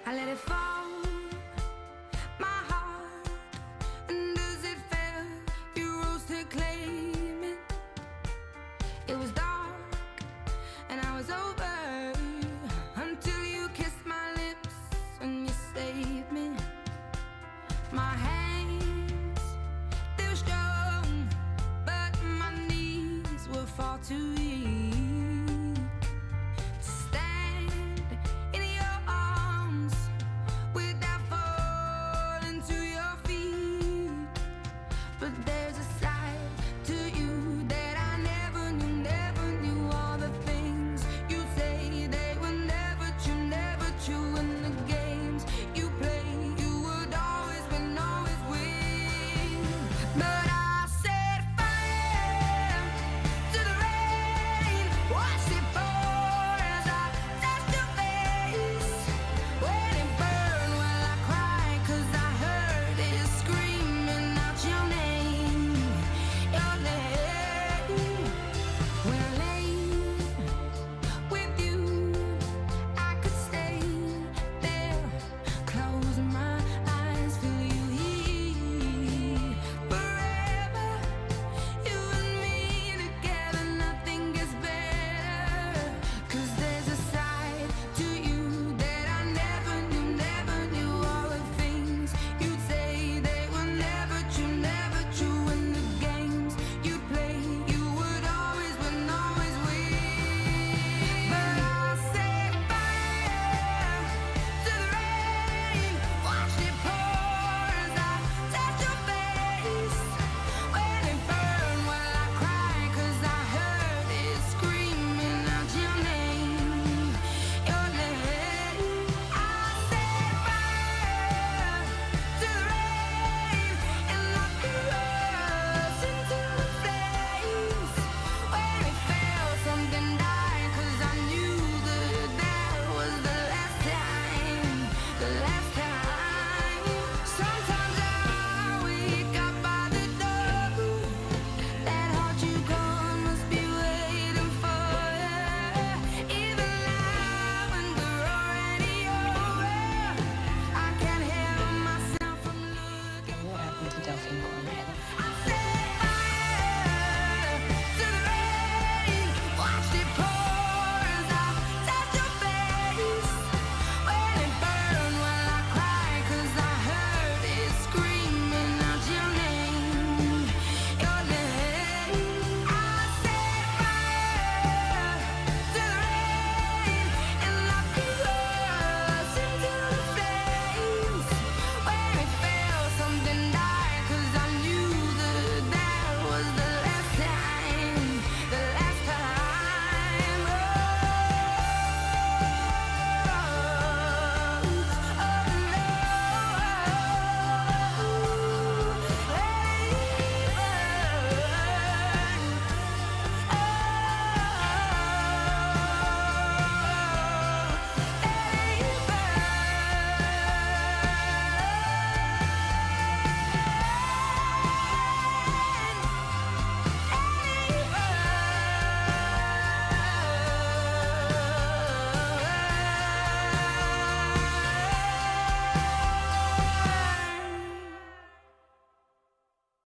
I let it fall, my heart, and as it fell, you rose to claim it. It was dark, and I was over, until you kissed my lips and you saved me. My hands, they were strong, but my knees were far too